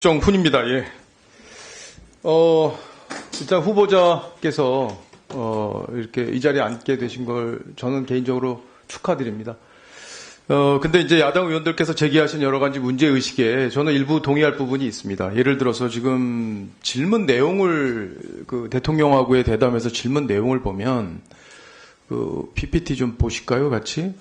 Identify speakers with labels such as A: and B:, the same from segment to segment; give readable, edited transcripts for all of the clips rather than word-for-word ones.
A: 정훈입니다. 예. 일단 후보자께서 이렇게 이 자리에 앉게 되신 걸 저는 개인적으로 축하드립니다. 근데 이제 야당 의원들께서 제기하신 여러 가지 문제 의식에 저는 일부 동의할 부분이 있습니다. 예를 들어서 지금 질문 내용을 대통령하고의 대담에서 질문 내용을 보면 PPT 좀 보실까요, 같이?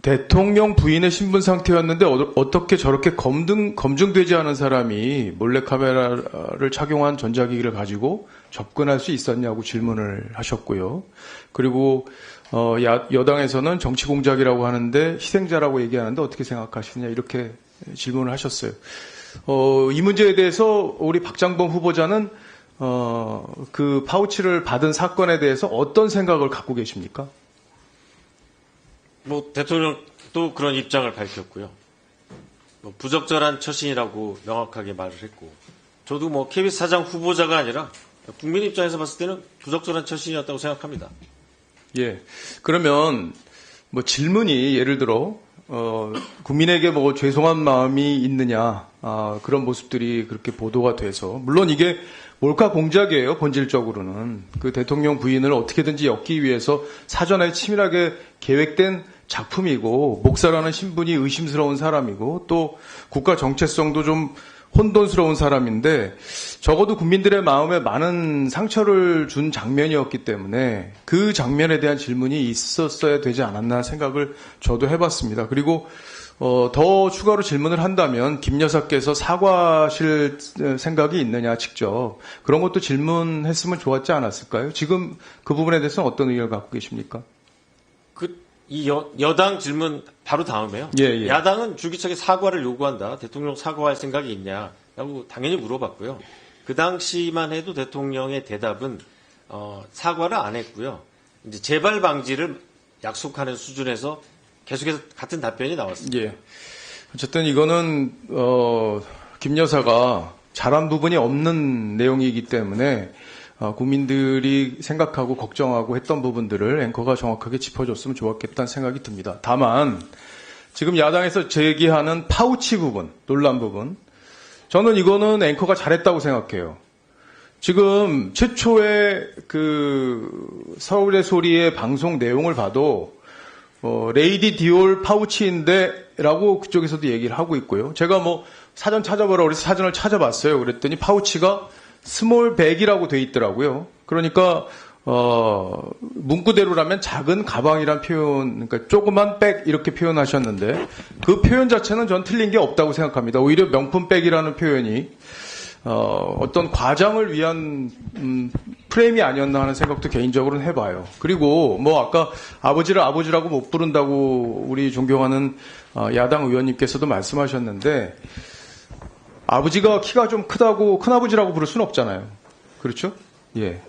A: 대통령 부인의 신분 상태였는데 어떻게 저렇게 검증되지 않은 사람이 몰래카메라를 착용한 전자기기를 가지고 접근할 수 있었냐고 질문을 하셨고요. 그리고 여당에서는 정치공작이라고 하는데 희생자라고 얘기하는데 어떻게 생각하시느냐 이렇게 질문을 하셨어요. 이 문제에 대해서 우리 박장범 후보자는 그 파우치를 받은 사건에 대해서 어떤 생각을 갖고 계십니까?
B: 대통령도 그런 입장을 밝혔고요. 부적절한 처신이라고 명확하게 말을 했고, 저도 KBS 사장 후보자가 아니라 국민 입장에서 봤을 때는 부적절한 처신이었다고 생각합니다.
A: 예. 그러면 질문이 예를 들어 국민에게 죄송한 마음이 있느냐 그런 모습들이 그렇게 보도가 돼서 물론 이게 몰카 공작이에요. 본질적으로는 그 대통령 부인을 어떻게든지 엮기 위해서 사전에 치밀하게 계획된 작품이고 목사라는 신분이 의심스러운 사람이고 또 국가 정체성도 좀 혼돈스러운 사람인데 적어도 국민들의 마음에 많은 상처를 준 장면이었기 때문에 그 장면에 대한 질문이 있었어야 되지 않았나 생각을 저도 해봤습니다. 그리고 더 추가로 질문을 한다면 김 여사께서 사과하실 생각이 있느냐 직접 그런 것도 질문했으면 좋았지 않았을까요? 지금 그 부분에 대해서는 어떤 의견을 갖고 계십니까?
B: 이 여당 질문 바로 다음에요.
A: 예.
B: 야당은 줄기차게 사과를 요구한다. 대통령 사과할 생각이 있냐라고 당연히 물어봤고요. 그 당시만 해도 대통령의 대답은 사과를 안 했고요. 이제 재발 방지를 약속하는 수준에서 계속해서 같은 답변이 나왔습니다.
A: 예. 어쨌든 이거는 김 여사가 잘한 부분이 없는 내용이기 때문에 국민들이 생각하고 걱정하고 했던 부분들을 앵커가 정확하게 짚어줬으면 좋았겠다는 생각이 듭니다. 다만 지금 야당에서 제기하는 파우치 부분, 논란 부분, 저는 이거는 앵커가 잘했다고 생각해요. 지금 최초의 서울의 소리의 방송 내용을 봐도 레이디 디올 파우치인데 라고 그쪽에서도 얘기를 하고 있고요. 제가 사전 찾아보라고 그래서 사전을 찾아봤어요. 그랬더니 파우치가 스몰 백이라고 돼 있더라고요. 그러니까 문구대로라면 작은 가방이란 표현, 그러니까 조그만 백 이렇게 표현하셨는데 그 표현 자체는 전 틀린 게 없다고 생각합니다. 오히려 명품 백이라는 표현이 어떤 과장을 위한 프레임이 아니었나 하는 생각도 개인적으로는 해봐요. 그리고 아까 아버지를 아버지라고 못 부른다고 우리 존경하는 야당 의원님께서도 말씀하셨는데 아버지가 키가 좀 크다고 큰아버지라고 부를 수는 없잖아요. 그렇죠? 예.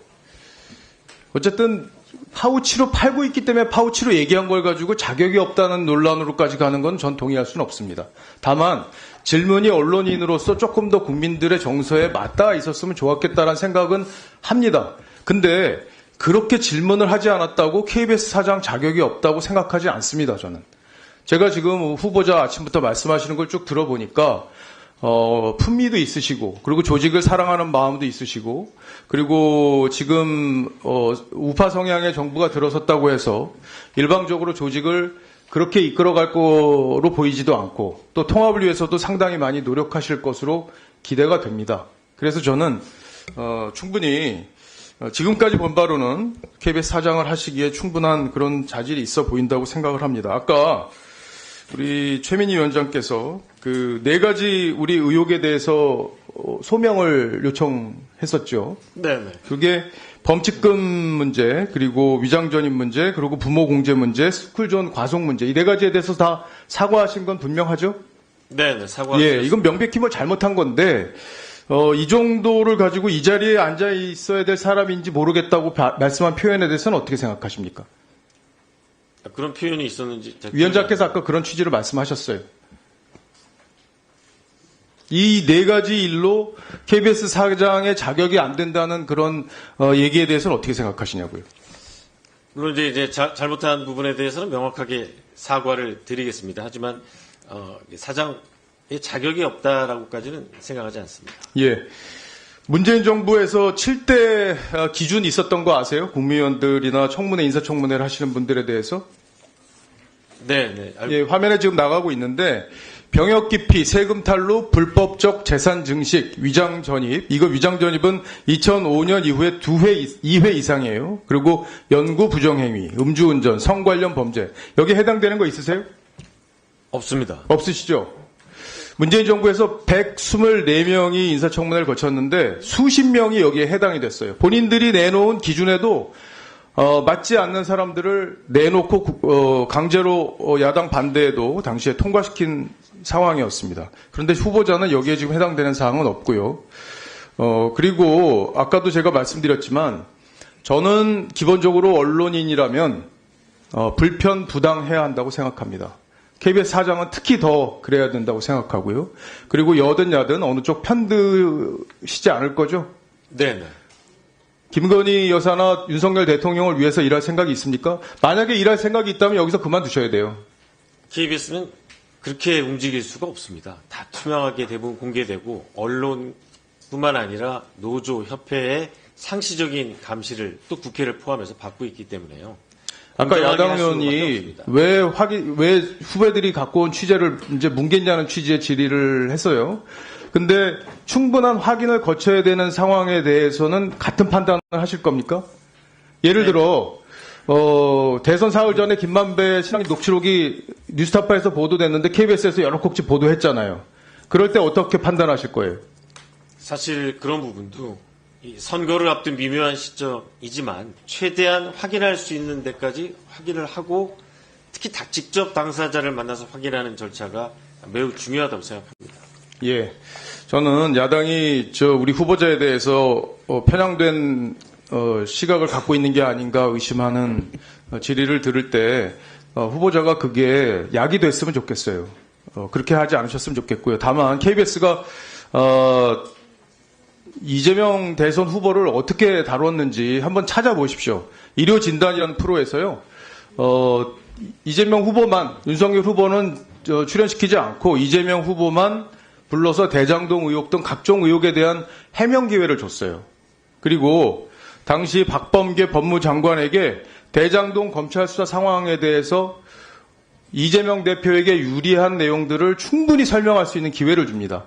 A: 어쨌든 파우치로 팔고 있기 때문에 파우치로 얘기한 걸 가지고 자격이 없다는 논란으로까지 가는 건 전 동의할 수는 없습니다. 다만 질문이 언론인으로서 조금 더 국민들의 정서에 맞닿아 있었으면 좋았겠다는 생각은 합니다. 근데 그렇게 질문을 하지 않았다고 KBS 사장 자격이 없다고 생각하지 않습니다. 저는. 제가 지금 후보자 아침부터 말씀하시는 걸 쭉 들어보니까 품위도 있으시고, 그리고 조직을 사랑하는 마음도 있으시고, 그리고 지금, 우파 성향의 정부가 들어섰다고 해서 일방적으로 조직을 그렇게 이끌어갈 거로 보이지도 않고, 또 통합을 위해서도 상당히 많이 노력하실 것으로 기대가 됩니다. 그래서 저는, 충분히, 지금까지 본 바로는 KBS 사장을 하시기에 충분한 그런 자질이 있어 보인다고 생각을 합니다. 아까, 우리 최민희 위원장께서 네 가지 우리 의혹에 대해서 소명을 요청했었죠.
B: 네네.
A: 그게 범칙금 문제, 그리고 위장전입 문제, 그리고 부모 공제 문제, 스쿨존 과속 문제 이 네 가지에 대해서 다 사과하신 건 분명하죠?
B: 네네. 사과하셨습니다.
A: 예, 이건 명백히 잘못한 건데 이 정도를 가지고 이 자리에 앉아 있어야 될 사람인지 모르겠다고 말씀한 표현에 대해서는 어떻게 생각하십니까?
B: 그런 표현이 있었는지.
A: 위원장께서 아까 그런 취지로 말씀하셨어요. 이 네 가지 일로 KBS 사장의 자격이 안 된다는 그런 얘기에 대해서는 어떻게 생각하시냐고요?
B: 물론 이제 잘못한 부분에 대해서는 명확하게 사과를 드리겠습니다. 하지만 사장의 자격이 없다라고까지는 생각하지 않습니다.
A: 예. 문재인 정부에서 7대 기준이 있었던 거 아세요? 국무위원들이나 청문회, 인사청문회를 하시는 분들에 대해서?
B: 네.
A: 예, 화면에 지금 나가고 있는데 병역 기피, 세금 탈루, 불법적 재산 증식, 위장 전입. 이거 위장 전입은 2005년 이후에 2회 이상이에요. 그리고 연구 부정행위, 음주운전, 성 관련 범죄. 여기에 해당되는 거 있으세요?
B: 없습니다.
A: 없으시죠? 문재인 정부에서 124명이 인사청문회를 거쳤는데 수십 명이 여기에 해당이 됐어요. 본인들이 내놓은 기준에도 맞지 않는 사람들을 내놓고 강제로 야당 반대에도 당시에 통과시킨 상황이었습니다. 그런데 후보자는 여기에 지금 해당되는 사항은 없고요. 그리고 아까도 제가 말씀드렸지만 저는 기본적으로 언론인이라면 불편 부당해야 한다고 생각합니다. KBS 사장은 특히 더 그래야 된다고 생각하고요. 그리고 여든 야든 어느 쪽 편드시지 않을 거죠?
B: 네.
A: 김건희 여사나 윤석열 대통령을 위해서 일할 생각이 있습니까? 만약에 일할 생각이 있다면 여기서 그만두셔야 돼요.
B: KBS는 그렇게 움직일 수가 없습니다. 다 투명하게 대부분 공개되고 언론뿐만 아니라 노조, 협회의 상시적인 감시를 또 국회를 포함해서 받고 있기 때문에요.
A: 아까 야당 의원이 왜 후배들이 갖고 온 취재를 이제 뭉갰냐는 취지의 질의를 했어요. 근데 충분한 확인을 거쳐야 되는 상황에 대해서는 같은 판단을 하실 겁니까? 예를 들어 대선 사흘 전에 김만배 신랑 녹취록이 뉴스타파에서 보도됐는데 KBS에서 여러 꼭지 보도했잖아요. 그럴 때 어떻게 판단하실 거예요?
B: 사실 그런 부분도 이 선거를 앞둔 미묘한 시점이지만 최대한 확인할 수 있는 데까지 확인을 하고 특히 직접 당사자를 만나서 확인하는 절차가 매우 중요하다고 생각합니다.
A: 예, 저는 야당이 우리 후보자에 대해서 편향된 시각을 갖고 있는 게 아닌가 의심하는 질의를 들을 때 후보자가 그게 약이 됐으면 좋겠어요. 그렇게 하지 않으셨으면 좋겠고요. 다만 KBS가 이재명 대선 후보를 어떻게 다뤘는지 한번 찾아보십시오. 일요진단이라는 프로에서요. 이재명 후보만, 윤석열 후보는 출연시키지 않고 이재명 후보만 불러서 대장동 의혹 등 각종 의혹에 대한 해명 기회를 줬어요. 그리고 당시 박범계 법무장관에게 대장동 검찰 수사 상황에 대해서 이재명 대표에게 유리한 내용들을 충분히 설명할 수 있는 기회를 줍니다.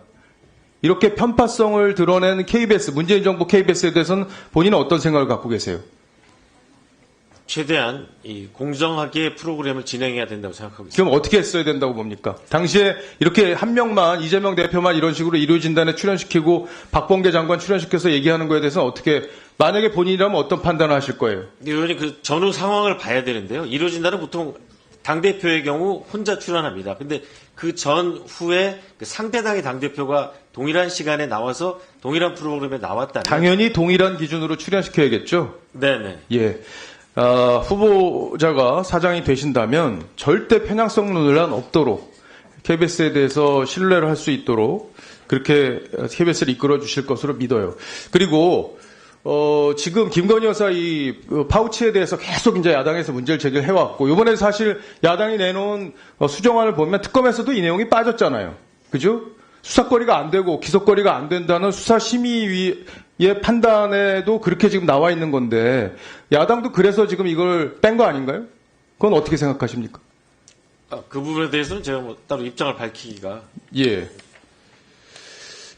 A: 이렇게 편파성을 드러낸 KBS, 문재인 정부 KBS에 대해서는 본인은 어떤 생각을 갖고 계세요?
B: 최대한 이 공정하게 프로그램을 진행해야 된다고 생각하고 있습니다.
A: 그럼 어떻게 했어야 된다고 봅니까? 당시에 이렇게 한 명만, 이재명 대표만 이런 식으로 일요진단에 출연시키고 박범계 장관 출연시켜서 얘기하는 거에 대해서는 어떻게, 만약에 본인이라면 어떤 판단을 하실 거예요?
B: 의원님 그 전후 상황을 봐야 되는데요. 이루어진다는 보통 당대표의 경우 혼자 출연합니다. 근데 그 전후에 그 상대당의 당대표가 동일한 시간에 나와서 동일한 프로그램에 나왔다면
A: 당연히 동일한 기준으로 출연시켜야겠죠?
B: 네네.
A: 예. 후보자가 사장이 되신다면 절대 편향성 논란 없도록 KBS에 대해서 신뢰를 할 수 있도록 그렇게 KBS를 이끌어 주실 것으로 믿어요. 그리고 지금 김건희 여사 이 파우치에 대해서 계속 이제 야당에서 문제를 제기를 해왔고, 이번에 사실 야당이 내놓은 수정안을 보면 특검에서도 이 내용이 빠졌잖아요. 그죠? 수사거리가 안 되고 기소거리가 안 된다는 수사심의위의 판단에도 그렇게 지금 나와 있는 건데, 야당도 그래서 지금 이걸 뺀 거 아닌가요? 그건 어떻게 생각하십니까?
B: 그 부분에 대해서는 제가 뭐 따로 입장을 밝히기가.
A: 예.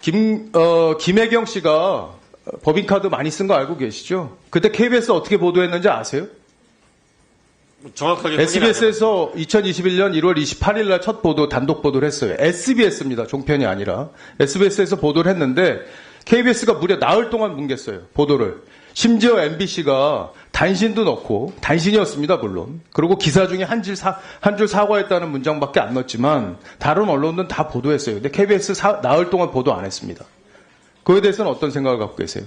A: 김혜경 씨가 법인카드 많이 쓴 거 알고 계시죠? 그때 KBS 어떻게 보도했는지 아세요?
B: 정확하게
A: SBS에서 2021년 1월 28일 날 첫 보도, 단독 보도를 했어요. SBS입니다. 종편이 아니라. SBS에서 보도를 했는데 KBS가 무려 나흘 동안 뭉갰어요. 보도를. 심지어 MBC가 단신도 넣고, 단신이었습니다. 물론. 그리고 기사 중에 한 줄 사과했다는 문장밖에 안 넣었지만 다른 언론들은 다 보도했어요. 근데 KBS 나흘 동안 보도 안 했습니다. 그거에 대해서는 어떤 생각을 갖고 계세요?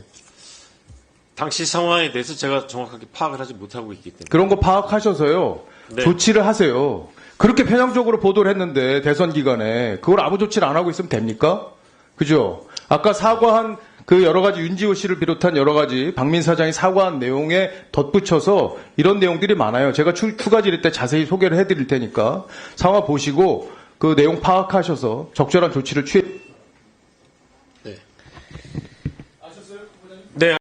B: 당시 상황에 대해서 제가 정확하게 파악을 하지 못하고 있기 때문에.
A: 그런 거 파악하셔서요.
B: 네.
A: 조치를 하세요. 그렇게 편향적으로 보도를 했는데 대선 기간에 그걸 아무 조치를 안 하고 있으면 됩니까? 그죠? 아까 사과한 그 여러 가지 윤지호 씨를 비롯한 여러 가지 박민 사장이 사과한 내용에 덧붙여서 이런 내용들이 많아요. 제가 추가 질의 때 자세히 소개를 해드릴 테니까 상황 보시고 그 내용 파악하셔서 적절한 조치를 취해.
B: 네.